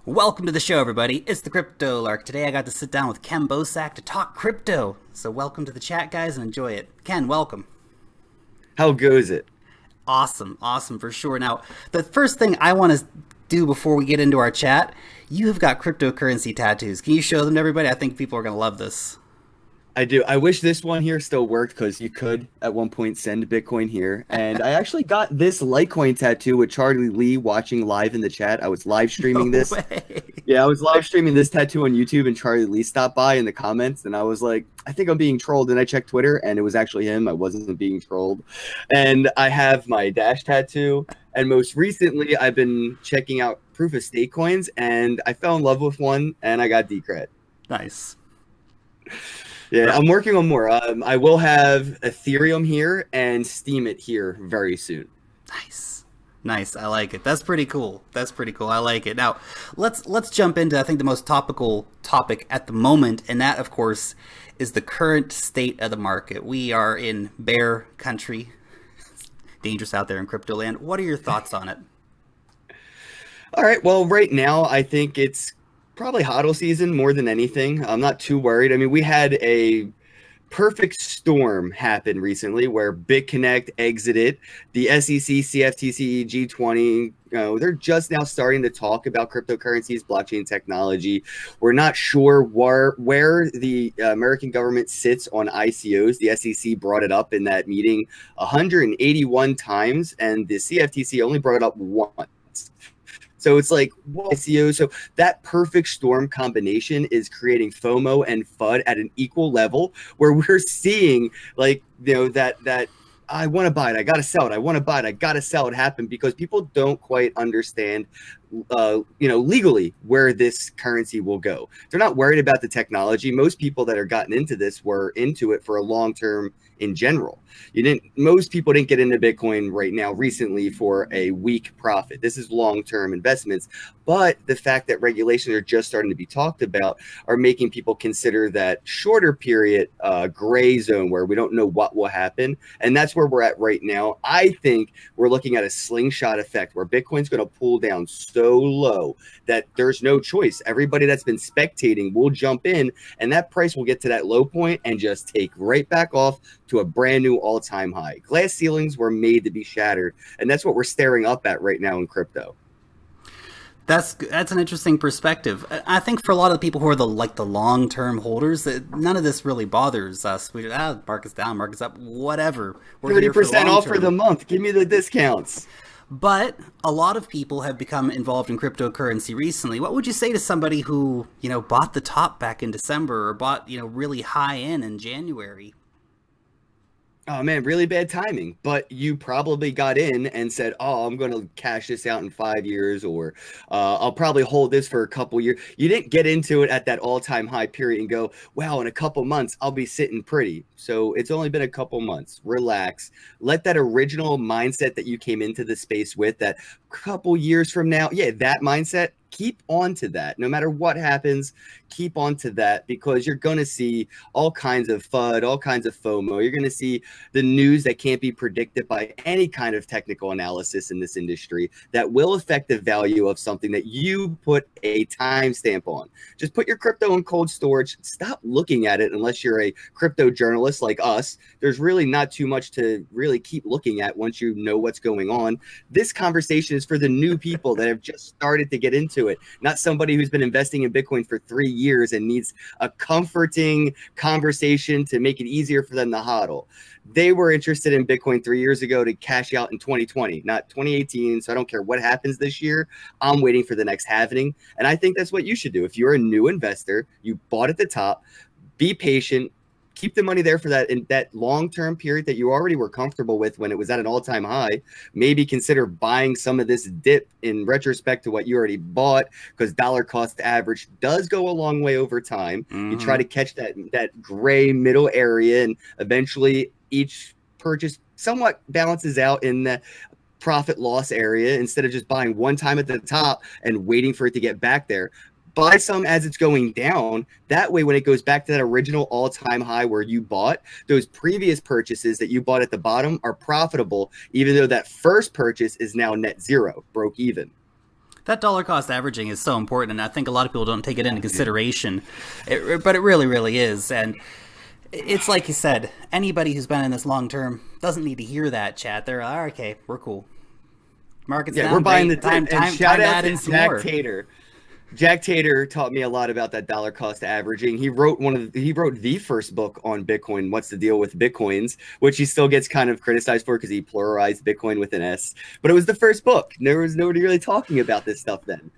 Welcome to the show, everybody. It's the Crypto Lark. Today I got to sit down with Ken Bosak to talk crypto. So welcome to the chat, guys, and enjoy it. Ken, welcome. How goes it? Awesome for sure. Now, the first thing I want to do before we get into our chat, you have got cryptocurrency tattoos. Can you show them to everybody? I think people are going to love this. I do. I wish this one here still worked because you could at one point send Bitcoin here. And I actually got this Litecoin tattoo with Charlie Lee watching live in the chat. I was live streaming this. Way. Yeah, I was live streaming this tattoo on YouTube and Charlie Lee stopped by in the comments and I was like, I think I'm being trolled. And I checked Twitter and it was actually him. I wasn't being trolled. And I have my Dash tattoo. And most recently, I've been checking out proof of stake coins and I fell in love with one and I got Decred. Nice. Yeah, I'm working on more. I will have Ethereum here and Steam it here very soon. Nice. I like it. That's pretty cool. I like it. Now, let's jump into, I think, the most topical topic at the moment, and that, of course, is the current state of the market. We are in bear country. It's dangerous out there in crypto land. What are your thoughts on it? All right. Well, right now, I think it's probably HODL season more than anything. I'm not too worried. I mean, we had a perfect storm happen recently where BitConnect exited. The SEC, CFTC, G20, they're just now starting to talk about cryptocurrencies, blockchain technology. We're not sure where the American government sits on ICOs. The SEC brought it up in that meeting 181 times, and the CFTC only brought it up once. So it's like, whoa, ICO. So that perfect storm combination is creating FOMO and FUD at an equal level where we're seeing like, that I want to buy it, I got to sell it. I want to buy it, I got to sell it happen because people don't quite understand, legally where this currency will go. They're not worried about the technology. Most people that are gotten into this were into it for a long term in general. Most people didn't get into Bitcoin right now recently for a weak profit. This is long-term investments, but the fact that regulations are just starting to be talked about are making people consider that shorter period gray zone where we don't know what will happen. And that's where we're at right now. I think we're looking at a slingshot effect where Bitcoin's going to pull down so low that there's no choice. Everybody that's been spectating will jump in and that price will get to that low point and just take right back off to a brand new all-time high. Glass ceilings were made to be shattered, and that's what we're staring up at right now in crypto. That's an interesting perspective. I think for a lot of the people who are the long-term holders, none of this really bothers us. We just, market's down, market's up, whatever. 30% off for the month. Give me the discounts. But a lot of people have become involved in cryptocurrency recently. What would you say to somebody who, bought the top back in December or bought, really high in January? Oh man, really bad timing. But you probably got in and said, oh, I'm going to cash this out in 5 years, or I'll probably hold this for a couple years. You didn't get into it at that all-time high period and go, wow, in a couple months, I'll be sitting pretty. So it's only been a couple months. Relax. Let that original mindset that you came into the space with, that couple years from now, yeah, that mindset, keep on to that. No matter what happens, keep on to that, because you're going to see all kinds of FUD, all kinds of FOMO. You're going to see the news that can't be predicted by any kind of technical analysis in this industry that will affect the value of something that you put a timestamp on. Just put your crypto in cold storage. Stop looking at it unless you're a crypto journalist like us. There's really not too much to really keep looking at once you know what's going on. This conversation is for the new people that have just started to get into it, not somebody who's been investing in Bitcoin for 3 years and needs a comforting conversation to make it easier for them to hodl. They were interested in Bitcoin 3 years ago to cash out in 2020, not 2018. So I don't care what happens this year. I'm waiting for the next halving. And I think that's what you should do. If you're a new investor, you bought at the top, be patient, keep the money there for that in that long-term period that you already were comfortable with when it was at an all-time high. Maybe consider buying some of this dip in retrospect to what you already bought, because dollar cost average does go a long way over time. You try to catch that gray middle area, and eventually each purchase somewhat balances out in the profit loss area instead of just buying one time at the top and waiting for it to get back there. Buy some as it's going down. That way, when it goes back to that original all-time high where you bought, those previous purchases that you bought at the bottom are profitable, even though that first purchase is now net zero, broke even. That dollar cost averaging is so important, and I think a lot of people don't take it into consideration, but it really, really is. And it's like you said, anybody who's been in this long term doesn't need to hear that, chat. They're like, okay, we're cool. Market's down, we're buying the time shout out to to Jack Tater. Jack Tater taught me a lot about that dollar cost averaging. He wrote the first book on Bitcoin, What's the Deal with Bitcoins, which he still gets kind of criticized for because he pluralized Bitcoin with an S. But it was the first book. There was nobody really talking about this stuff then.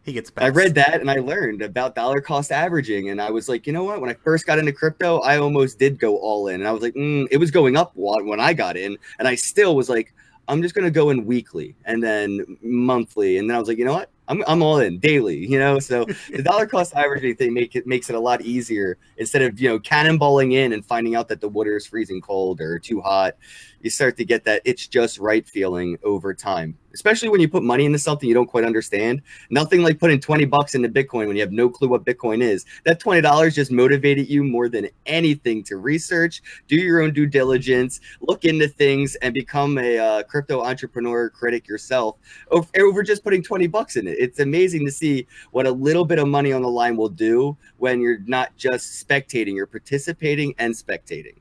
He gets best. I read that and I learned about dollar cost averaging, and I was like, you know what? When I first got into crypto, I almost did go all in, and I was like, it was going up when I got in, and I still was like, I'm just gonna go in weekly and then monthly, and then I was like, you know what? I'm all in daily, you know. So the dollar cost averaging thing makes it a lot easier instead of cannonballing in and finding out that the water is freezing cold or too hot. You start to get that it's just right feeling over time, especially when you put money into something you don't quite understand. Nothing like putting $20 into Bitcoin when you have no clue what Bitcoin is. That $20 just motivated you more than anything to research, do your own due diligence, look into things, and become a crypto entrepreneur critic yourself over just putting $20 in it. It's amazing to see what a little bit of money on the line will do when you're not just spectating, you're participating and spectating.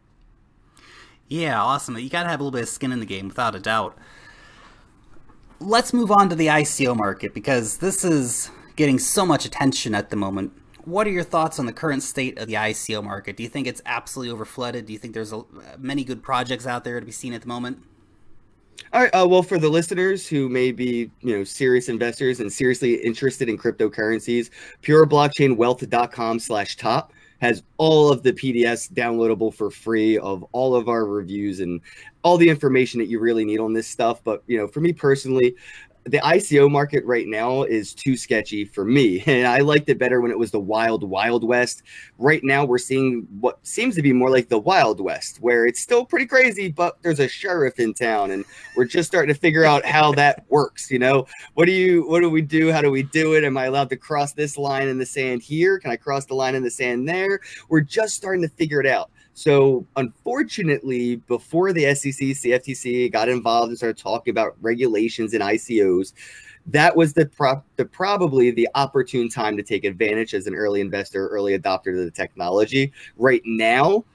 Yeah, awesome. You got to have a little bit of skin in the game, without a doubt. Let's move on to the ICO market, because this is getting so much attention at the moment. What are your thoughts on the current state of the ICO market? Do you think it's absolutely overflooded? Do you think there's many good projects out there to be seen at the moment? All right. Well, for the listeners who may be, serious investors and seriously interested in cryptocurrencies, pureblockchainwealth.com/top has all of the PDFs downloadable for free of all of our reviews and all the information that you really need on this stuff. But, for me personally, the ICO market right now is too sketchy for me. And I liked it better when it was the wild, wild west. Right now, we're seeing what seems to be more like the Wild West, where it's still pretty crazy, but there's a sheriff in town. And we're just starting to figure out how that works. What do we do? How do we do it? Am I allowed to cross this line in the sand here? Can I cross the line in the sand there? We're just starting to figure it out. So unfortunately, before the SEC, CFTC got involved and started talking about regulations in ICOs, that was probably the opportune time to take advantage as an early investor, early adopter to the technology. Right now,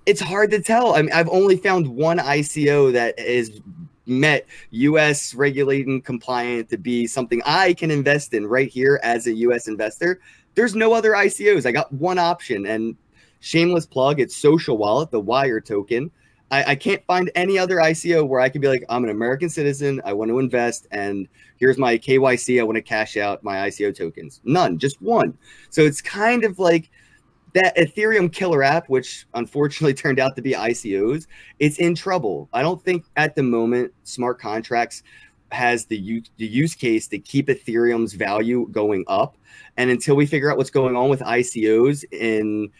it's hard to tell. I mean, I've only found one ICO that is met U.S. regulating compliant to be something I can invest in right here as a U.S. investor. There's no other ICOs. I got one option, and shameless plug, it's Social Wallet, the Wire token. I can't find any other ICO where I could be like, I'm an American citizen, I want to invest, and here's my KYC, I want to cash out my ICO tokens. None, just one. So it's kind of like that Ethereum killer app, which unfortunately turned out to be ICOs. It's in trouble. I don't think at the moment smart contracts has the use case to keep Ethereum's value going up. And until we figure out what's going on with ICOs in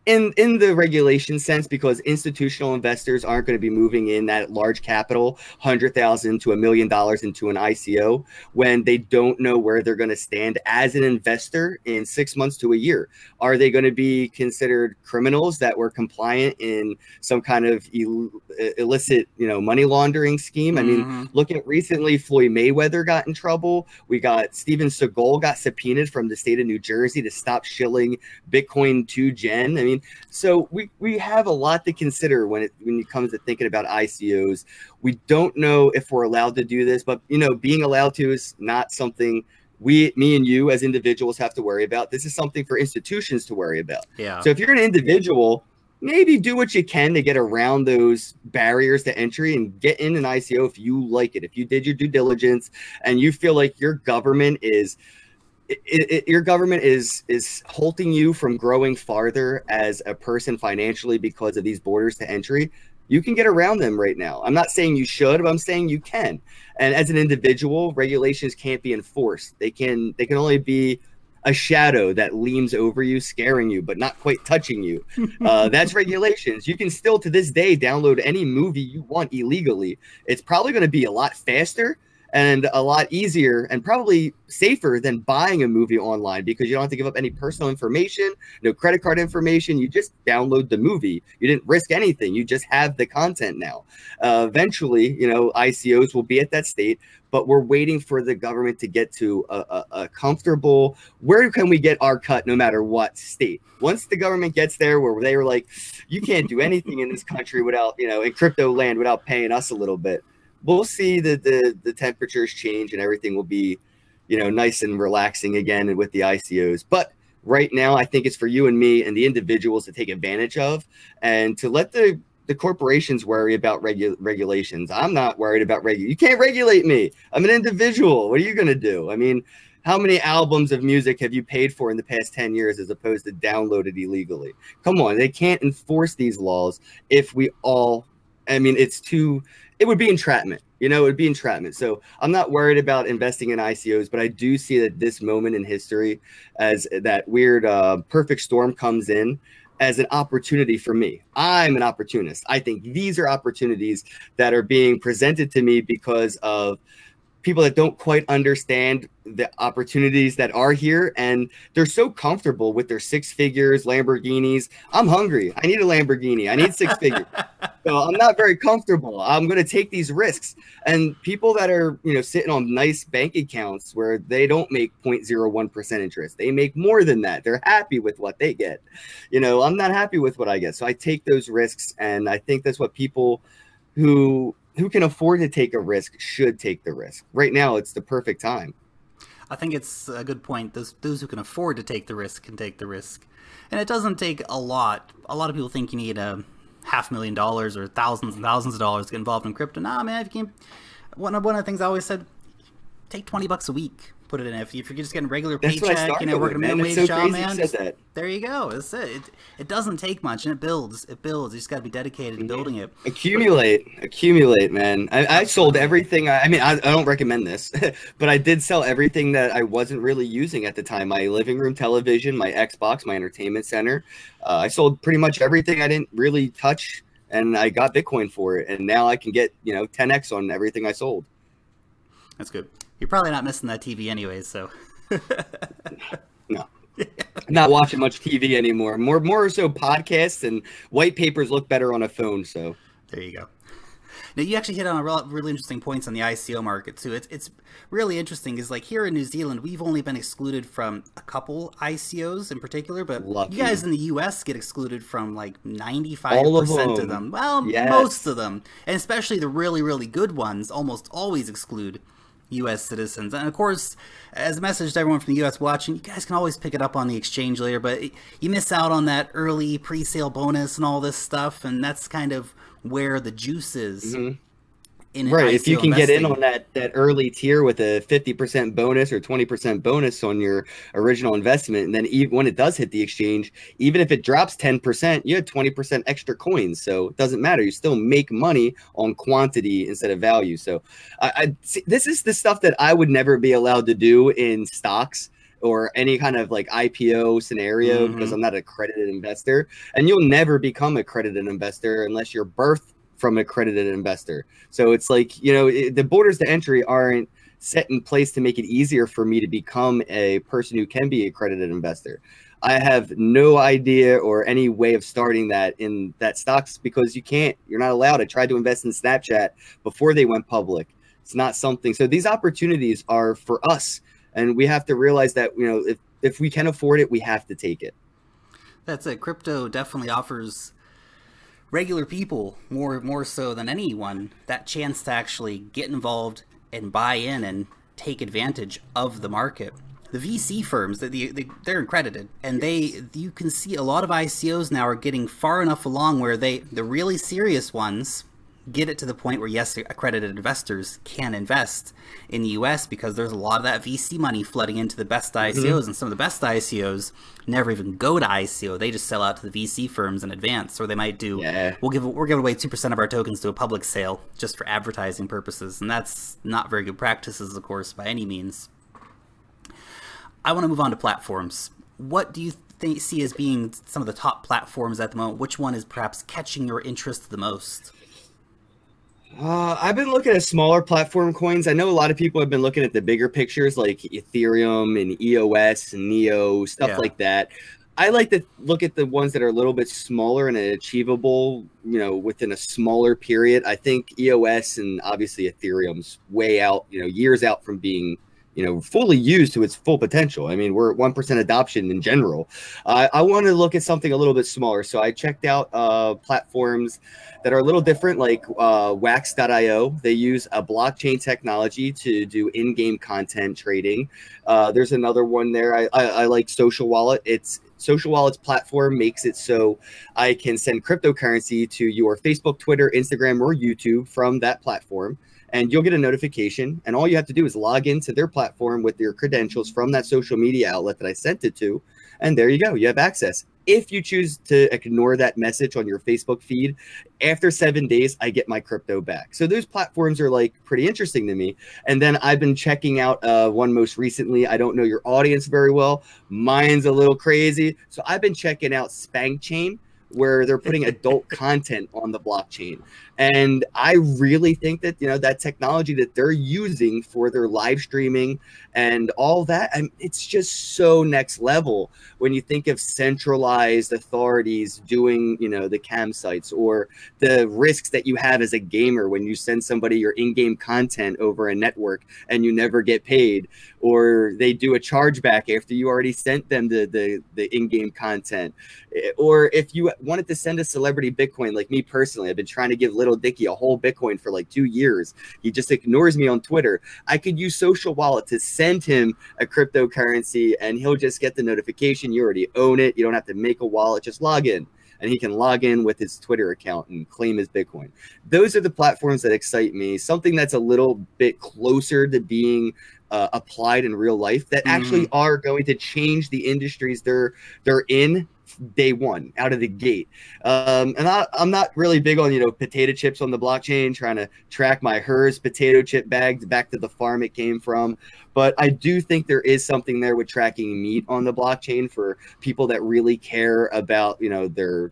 the regulation sense, because institutional investors aren't going to be moving in that large capital, $100,000 to $1 million into an ICO, when they don't know where they're going to stand as an investor in 6 months to a year. Are they going to be considered criminals that were compliant in some kind of illicit, money laundering scheme? I mean, look at recently, Floyd Mayweather got in trouble. We got Steven Seagal got subpoenaed from the state of New Jersey to stop shilling Bitcoin to Gen. I mean, so we have a lot to consider when it comes to thinking about ICOs. We don't know if we're allowed to do this, but being allowed to is not something me and you as individuals have to worry about. This is something for institutions to worry about. Yeah. So if you're an individual, maybe do what you can to get around those barriers to entry and get in an ICO if you like it. If you did your due diligence and you feel like your government is halting you from growing farther as a person financially because of these borders to entry, you can get around them right now. I'm not saying you should, but I'm saying you can. And as an individual, regulations can't be enforced. They can only be a shadow that leans over you, scaring you, but not quite touching you. That's regulations. You can still, to this day, download any movie you want illegally. It's probably going to be a lot faster, and a lot easier and probably safer than buying a movie online, because you don't have to give up any personal information, no credit card information. You just download the movie. You didn't risk anything. You just have the content now. Eventually, you know, ICOs will be at that state, but we're waiting for the government to get to a comfortable, where can we get our cut no matter what state. Once the government gets there where they were like, you can't do anything in this country without, you know, in crypto land without paying us a little bit, we'll see the temperatures change and everything will be, you know, nice and relaxing again with the ICOs. But right now, I think it's for you and me and the individuals to take advantage of, and to let the corporations worry about regulations. I'm not worried about you can't regulate me. I'm an individual. What are you going to do? I mean, how many albums of music have you paid for in the past 10 years as opposed to downloaded illegally? Come on, they can't enforce these laws if we all, I mean, it would be entrapment. You know, it would be entrapment. So I'm not worried about investing in ICOs, but I do see that this moment in history, as that weird perfect storm comes in, as an opportunity for me. I'm an opportunist. I think these are opportunities that are being presented to me because of people that don't quite understand the opportunities that are here, and they're so comfortable with their 6 figures, Lamborghinis. I'm hungry. I need a Lamborghini. I need 6 figures. So I'm not very comfortable. I'm going to take these risks. And people that are, you know, sitting on nice bank accounts where they don't make 0.01% interest, they make more than that. They're happy with what they get. You know, I'm not happy with what I get. So I take those risks, and I think that's what people who can afford to take a risk should take the risk. Right now, it's the perfect time. I think it's a good point. Those who can afford to take the risk can take the risk. And it doesn't take a lot. A lot of people think you need $500,000 or thousands and thousands of dollars to get involved in crypto. Nah, man, if you can, one of the things I always said, take $20 a week. Put it in. If you're just getting a regular paycheck, you know, working a minimum wage job, man, there you go. That's it. It doesn't take much, and it builds. It builds. You just got to be dedicated to building it. Accumulate, man. I sold everything. I mean, I don't recommend this, but I did sell everything that I wasn't really using at the time. My living room television, my Xbox, my entertainment center. I sold pretty much everything I didn't really touch, and I got Bitcoin for it. And now I can get, you know, 10x on everything I sold. That's good. You're probably not missing that TV anyways, so. No. Not watching much TV anymore. More so podcasts, and white papers look better on a phone, so. There you go. Now, you actually hit on a really interesting points on the ICO market, too. It's really interesting, is like here in New Zealand, we've only been excluded from a couple ICOs in particular, but Lucky. You guys in the US get excluded from like 95% of them. Well, yes. Most of them. And especially the really, really good ones almost always exclude U.S. citizens. And of course, as a message to everyone from the U.S. watching, you guys can always pick it up on the exchange later, but you miss out on that early pre-sale bonus and all this stuff, and that's kind of where the juice is. Mm-hmm. Right, if you can get in on that early tier with a 50% bonus or 20% bonus on your original investment, and then even when it does hit the exchange, even if it drops 10%, you had 20% extra coins. So it doesn't matter. You still make money on quantity instead of value. So I this is the stuff that I would never be allowed to do in stocks or any kind of like IPO scenario, because I'm not an accredited investor, and you'll never become a accredited investor unless you're birthed from an accredited investor. So it's like, you know, the borders to entry aren't set in place to make it easier for me to become a person who can be an accredited investor. I have no idea or any way of starting that in that stocks, because you're not allowed. I tried to invest in Snapchat before they went public. It's not something. So these opportunities are for us, and we have to realize that, you know, if we can afford it, we have to take it. That's it. Crypto definitely offers regular people more so than anyone that chance to actually get involved and buy in and take advantage of the market. The VC firms, they're accredited, and you can see a lot of ICOs now are getting far enough along where the really serious ones get it to the point where, yes, accredited investors can invest in the US, because there's a lot of that VC money flooding into the best ICOs, and some of the best ICOs never even go to ICO. They just sell out to the VC firms in advance, or they might do, we're giving away 2% of our tokens to a public sale just for advertising purposes, and that's not very good practices, of course, by any means. I want to move on to platforms. What do you see as being some of the top platforms at the moment? Which one is perhaps catching your interest the most? I've been looking at smaller platform coins. I know a lot of people have been looking at the bigger pictures like Ethereum and EOS and Neo, stuff Yeah. like that. I like to look at the ones that are a little bit smaller and achievable, within a smaller period. I think EOS and obviously Ethereum's way out, years out from being, fully used to its full potential. I mean, we're at 1% adoption in general. I want to look at something a little bit smaller. So I checked out platforms that are a little different, like Wax.io. They use a blockchain technology to do in-game content trading. There's another one there. I like Social Wallet. Social Wallet's platform makes it so I can send cryptocurrency to your Facebook, Twitter, Instagram, or YouTube from that platform. And you'll get a notification. And all you have to do is log into their platform with your credentials from that social media outlet that I sent it to. And there you go. You have access. If you choose to ignore that message on your Facebook feed, after 7 days, I get my crypto back. So those platforms are like pretty interesting to me. And then I've been checking out one most recently. I don't know your audience very well. Mine's a little crazy. So I've been checking out Spank Chain, where they're putting adult content on the blockchain. And I really think that, that technology that they're using for their live streaming and all that, it's just so next level when you think of centralized authorities doing, the cam sites, or the risks that you have as a gamer when you send somebody your in-game content over a network and you never get paid, or they do a chargeback after you already sent them the in-game content. Or if you wanted to send a celebrity Bitcoin, like me personally, I've been trying to give Little Dicky a whole Bitcoin for like 2 years. He just ignores me on Twitter. I could use Social Wallet to send him a cryptocurrency and he'll just get the notification. You already own it. You don't have to make a wallet, just log in. And he can log in with his Twitter account and claim his Bitcoin. Those are the platforms that excite me. Something that's a little bit closer to being applied in real life that actually are going to change the industries they're in day one out of the gate. And I'm not really big on, potato chips on the blockchain, trying to track my HERS potato chip bag back to the farm it came from. But I do think there is something there with tracking meat on the blockchain for people that really care about, their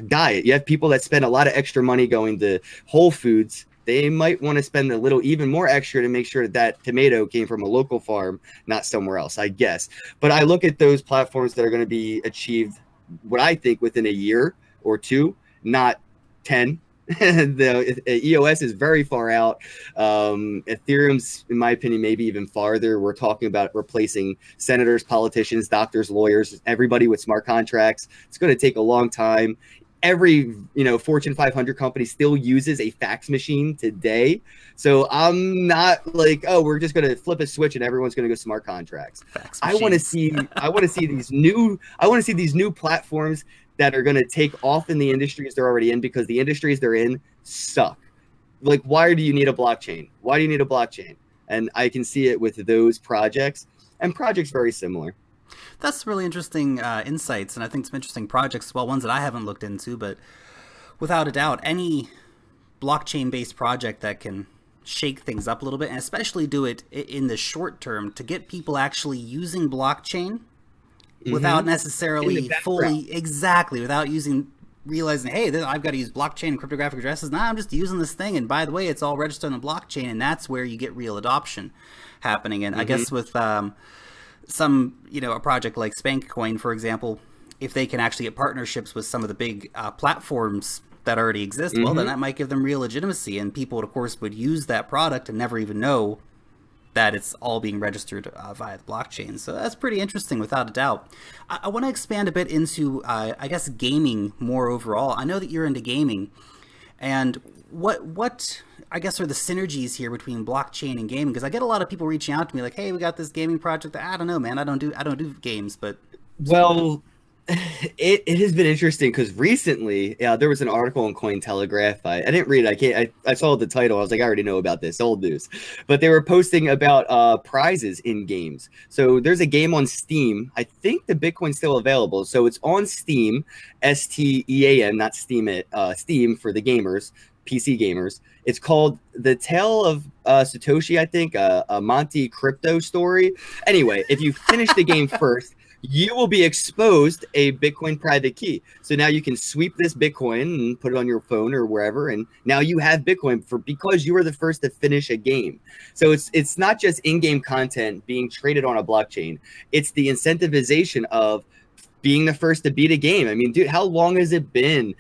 diet. You have people that spend a lot of extra money going to Whole Foods. They might want to spend a little even more extra to make sure that tomato came from a local farm, not somewhere else, I guess. But I look at those platforms that are going to be achieved, what I think, within a year or two, not 10. The EOS is very far out. Ethereum's, in my opinion, maybe even farther. We're talking about replacing senators, politicians, doctors, lawyers, everybody with smart contracts. It's going to take a long time. Every Fortune 500 company still uses a fax machine today. So I'm not like, oh, we're just going to flip a switch and everyone's going to go smart contracts. I want to see these new platforms that are going to take off in the industries they're already in, because the industries they're in suck. Like, why do you need a blockchain? Why do you need a blockchain? And I can see it with those projects and projects very similar. That's really interesting insights, and I think some interesting projects as well, ones that I haven't looked into, but without a doubt, any blockchain-based project that can shake things up a little bit, and especially do it in the short term to get people actually using blockchain without necessarily without realizing, hey, I've got to use blockchain and cryptographic addresses. Nah, I'm just using this thing, and by the way, it's all registered on the blockchain, and that's where you get real adoption happening. And I guess with some, a project like Spankcoin, for example, if they can actually get partnerships with some of the big platforms that already exist, well, then that might give them real legitimacy, and people, of course, would use that product and never even know that it's all being registered via the blockchain. So that's pretty interesting, without a doubt. I want to expand a bit into, I guess, gaming more overall. I know that you're into gaming, and what I guess are the synergies here between blockchain and gaming? Because I get a lot of people reaching out to me like, hey, we got this gaming project. I don't know, man. I don't do games, but well, it has been interesting because recently there was an article in Cointelegraph. I didn't read it. I saw the title. I was like, I already know about this, old news. But they were posting about prizes in games. So there's a game on Steam. I think the Bitcoin's still available. So it's on Steam, STEAM, not Steam it, Steam for the gamers, PC gamers. It's called The Tale of Satoshi, I think, a Monte Crypto story. Anyway, if you finish the game first, you will be exposed a Bitcoin private key. So now you can sweep this Bitcoin and put it on your phone or wherever, and now you have Bitcoin because you were the first to finish a game. So it's not just in-game content being traded on a blockchain. It's the incentivization of being the first to beat a game. I mean, dude, how long has it been,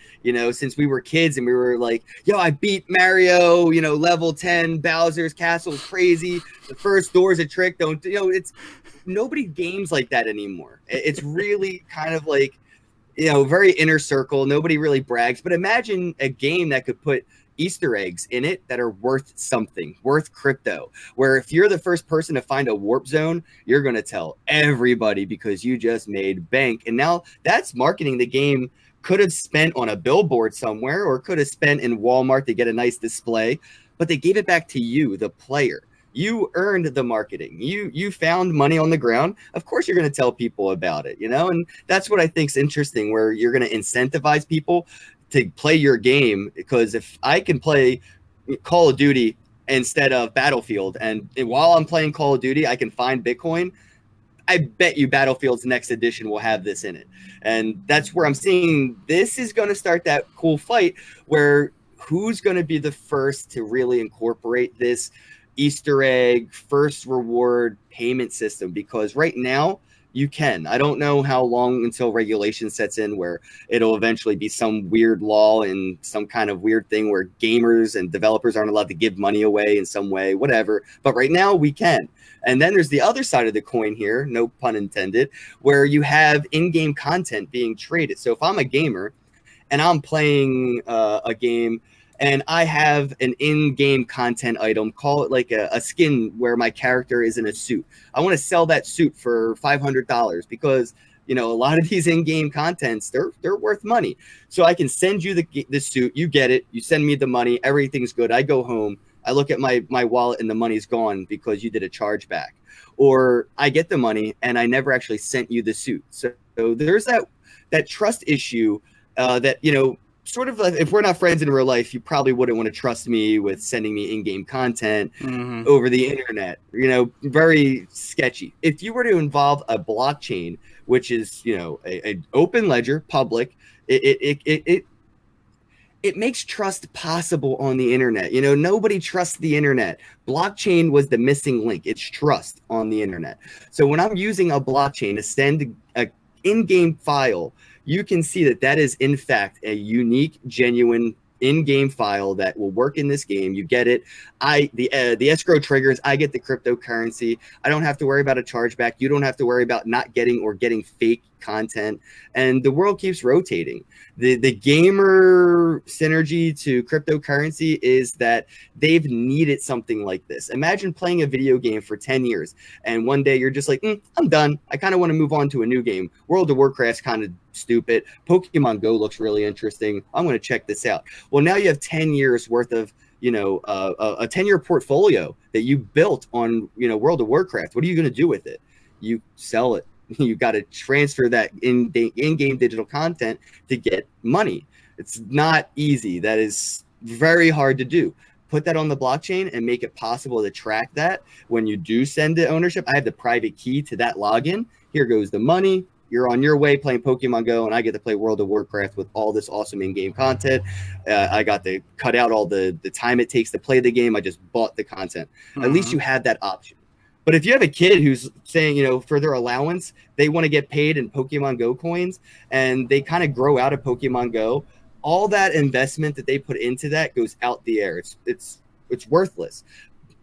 since we were kids and we were like, yo, I beat Mario, level 10, Bowser's Castle is crazy. The first door's a trick. It's nobody games like that anymore. It's really kind of like, very inner circle. Nobody really brags. But imagine a game that could put Easter eggs in it that are worth something, worth crypto, where if you're the first person to find a warp zone, you're going to tell everybody because you just made bank. And now that's marketing the game could have spent on a billboard somewhere or could have spent in Walmart to get a nice display, but they gave it back to you, the player. You earned the marketing. You found money on the ground. Of course, you're going to tell people about it, and that's what I think is interesting, where you're going to incentivize people to play your game. Because if I can play Call of Duty instead of Battlefield, and while I'm playing Call of Duty, I can find Bitcoin, I bet you Battlefield's next edition will have this in it. And that's where I'm seeing this is going to start that cool fight where who's going to be the first to really incorporate this Easter egg, first reward payment system, because right now you can. I don't know how long until regulation sets in where it'll eventually be some weird law and some kind of weird thing where gamers and developers aren't allowed to give money away in some way, whatever. But right now we can. And then there's the other side of the coin here, no pun intended, where you have in-game content being traded. So if I'm a gamer and I'm playing a game and I have an in-game content item, call it like a skin where my character is in a suit. I want to sell that suit for $500 because, a lot of these in-game contents, they're worth money. So I can send you the suit, you get it, you send me the money, everything's good. I go home, I look at my wallet and the money's gone because you did a chargeback. Or I get the money and I never actually sent you the suit. So there's that trust issue that, sort of like, if we're not friends in real life, you probably wouldn't want to trust me with sending me in-game content over the internet, very sketchy. If you were to involve a blockchain, which is, a open ledger, public, it makes trust possible on the internet. Nobody trusts the internet. Blockchain was the missing link. It's trust on the internet. So when I'm using a blockchain to send an in-game file, you can see that is in fact a unique, genuine in-game file that will work in this game. You get it. The escrow triggers. I get the cryptocurrency. I don't have to worry about a chargeback. You don't have to worry about not getting or getting fake content. And the world keeps rotating. The gamer synergy to cryptocurrency is that they've needed something like this. Imagine playing a video game for 10 years and one day you're just like, I'm done. I kind of want to move on to a new game. World of Warcraft's kind of stupid. Pokemon Go looks really interesting. I'm going to check this out. Well, now you have 10 years worth of, a 10-year portfolio that you built on, World of Warcraft. What are you going to do with it? You sell it. You got to transfer that in-game digital content to get money. It's not easy. That is very hard to do. Put that on the blockchain and make it possible to track that. When you do send the ownership, I have the private key to that login. Here goes the money. You're on your way playing Pokemon Go, and I get to play World of Warcraft with all this awesome in-game content. I got to cut out all the time it takes to play the game. I just bought the content. At least you have that option. But if you have a kid who's saying, for their allowance, they want to get paid in Pokemon Go coins, and they kind of grow out of Pokemon Go, all that investment that they put into that goes out the air. It's worthless.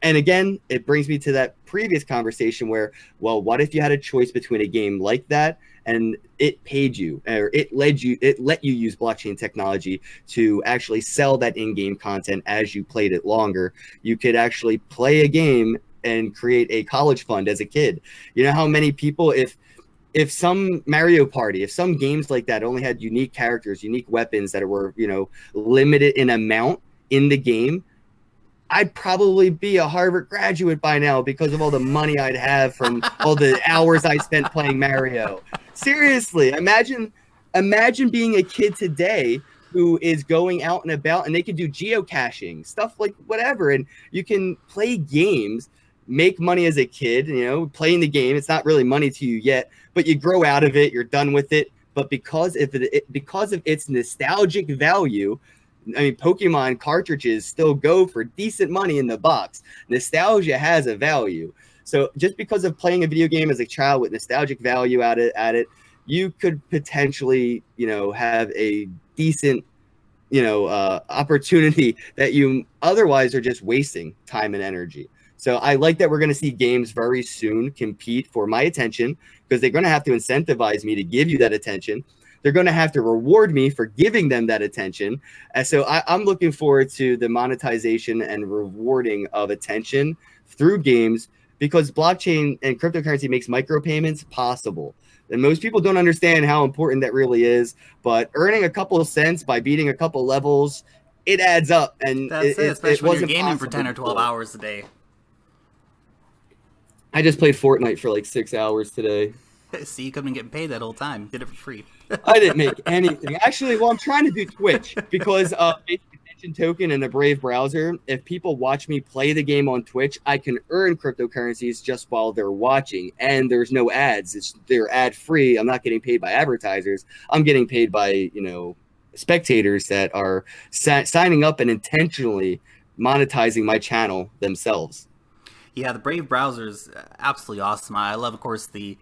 And again, it brings me to that previous conversation where, well, what if you had a choice between a game like that and it paid you, or it let you use blockchain technology to actually sell that in-game content as you played it longer? You could actually play a game and create a college fund as a kid. You know how many people, if some Mario Party, if some games like that only had unique characters, unique weapons that were, limited in amount in the game, I'd probably be a Harvard graduate by now because of all the money I'd have from all the hours I spent playing Mario. Seriously, imagine being a kid today who is going out and about, and they can do geocaching, stuff like whatever, and you can play games, make money as a kid, playing the game. It's not really money to you yet, but you grow out of it. You're done with it. But because of its nostalgic value, I mean, Pokemon cartridges still go for decent money in the box. Nostalgia has a value. So just because of playing a video game as a child with nostalgic value at it, you could potentially, have a decent, opportunity that you otherwise are just wasting time and energy. So I like that we're going to see games very soon compete for my attention, because they're going to have to incentivize me to give you that attention. They're going to have to reward me for giving them that attention. And so I'm looking forward to the monetization and rewarding of attention through games, because blockchain and cryptocurrency makes micropayments possible. And most people don't understand how important that really is. But earning a couple of cents by beating a couple levels, it adds up. And that's it, especially when you're gaming for 10 or 12 hours a day. I just played Fortnite for like 6 hours today. See, you couldn't been getting paid that whole time. Did it for free. I didn't make anything. Actually, well, I'm trying to do Twitch because basic attention token and the Brave browser. If people watch me play the game on Twitch, I can earn cryptocurrencies just while they're watching. And there's no ads. They're ad free. I'm not getting paid by advertisers. I'm getting paid by, spectators that are signing up and intentionally monetizing my channel themselves. Yeah, the Brave browser is absolutely awesome. I love, of course, the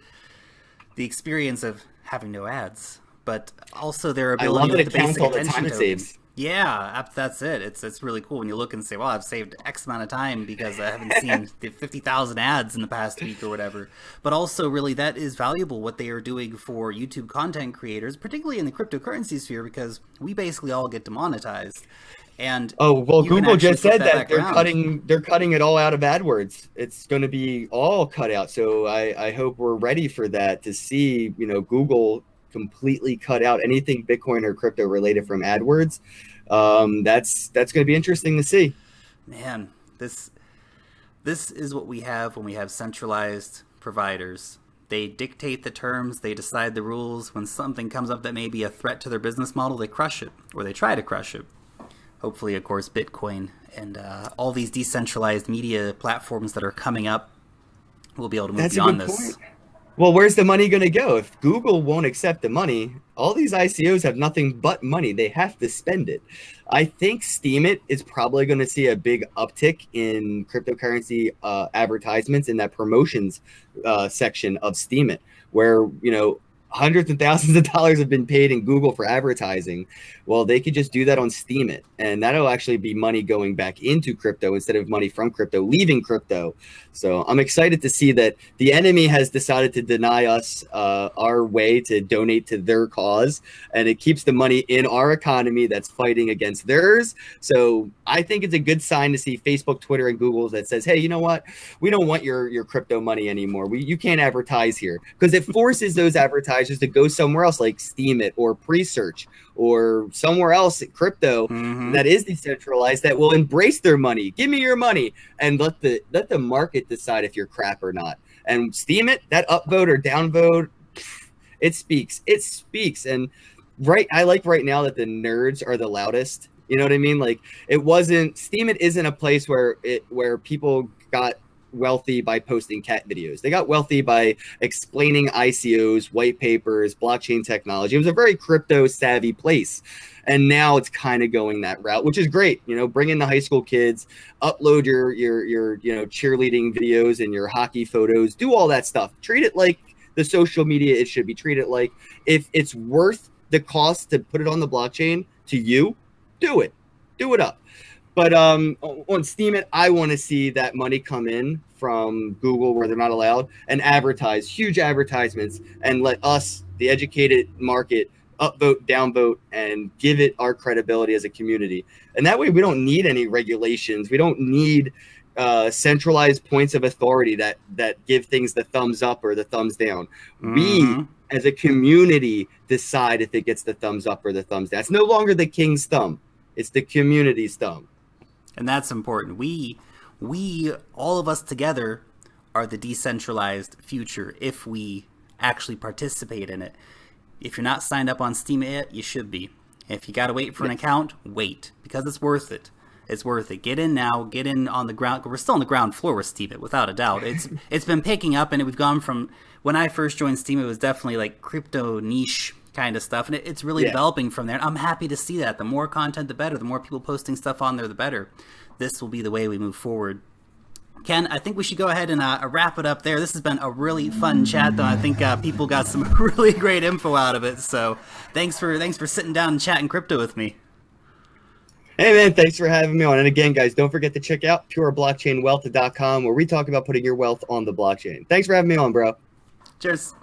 experience of having no ads, but also their ability with the basic attention tokens. Yeah, that's it. It's really cool when you look and say, well, I've saved X amount of time because I haven't seen the 50,000 ads in the past week or whatever. But also, really, that is valuable what they are doing for YouTube content creators, particularly in the cryptocurrency sphere, because we basically all get demonetized. And Google just said that they're cutting it all out of AdWords. It's going to be all cut out. So I hope we're ready for that, to see Google completely cut out anything Bitcoin or crypto related from AdWords. That's going to be interesting to see. Man, this is what we have when we have centralized providers. They dictate the terms, they decide the rules. When something comes up that may be a threat to their business model, they crush it, or they try to crush it. Hopefully, of course, Bitcoin and all these decentralized media platforms that are coming up will be able to move beyond this. Point. Well, where's the money going to go? If Google won't accept the money, all these ICOs have nothing but money. They have to spend it. I think Steemit is probably going to see a big uptick in cryptocurrency advertisements in that promotions section of Steemit, where, hundreds of thousands of dollars have been paid in Google for advertising. Well, they could just do that on Steemit, and that'll actually be money going back into crypto instead of money from crypto leaving crypto. So I'm excited to see that the enemy has decided to deny us our way to donate to their cause, and it keeps the money in our economy that's fighting against theirs. So I think it's a good sign to see Facebook, Twitter, and Google that says, hey, you know what? We don't want your crypto money anymore. You can't advertise here, because it forces those advertisers to go somewhere else, like Steemit or Presearch or somewhere else at crypto that is decentralized, that will embrace their money. Give me your money, and let the market decide if you're crap or not. And Steemit, that upvote or downvote, it speaks. It speaks. And I like right now that the nerds are the loudest. You know what I mean? Like, Steemit isn't a place where people got wealthy by posting cat videos. They got wealthy by explaining ICOs, white papers, blockchain technology. It was a very crypto savvy place. And now it's kind of going that route, which is great. Bring in the high school kids, upload your cheerleading videos and your hockey photos, do all that stuff. Treat it like the social media it should be treated like. If it's worth the cost to put it on the blockchain to you, do it up. But on Steemit, I want to see that money come in from Google, where they're not allowed, and advertise huge advertisements, and let us, the educated market, upvote, downvote, and give it our credibility as a community. And that way we don't need any regulations. We don't need centralized points of authority that give things the thumbs up or the thumbs down. We, as a community, decide if it gets the thumbs up or the thumbs down. It's no longer the king's thumb. It's the community's thumb. And that's important. We, all of us together, are the decentralized future if we actually participate in it. If you're not signed up on Steemit yet, you should be. If you got to wait for an account, wait, because it's worth it. it's worth it. Get in now. Get in on the ground. We're still on the ground floor with Steemit, without a doubt. It's been picking up, and we've gone from when I first joined Steemit, it was definitely like crypto niche kind of stuff, and it's really developing from there. I'm happy to see that. The more content, the better. The more people posting stuff on there, the better. This will be the way we move forward. Ken, I think we should go ahead and wrap it up there. This has been a really fun chat, though. I think people got some really great info out of it. So thanks for sitting down and chatting crypto with me. Hey, man, thanks for having me on. And again, guys, don't forget to check out pureblockchainwealth.com, where we talk about putting your wealth on the blockchain. Thanks for having me on, bro. Cheers.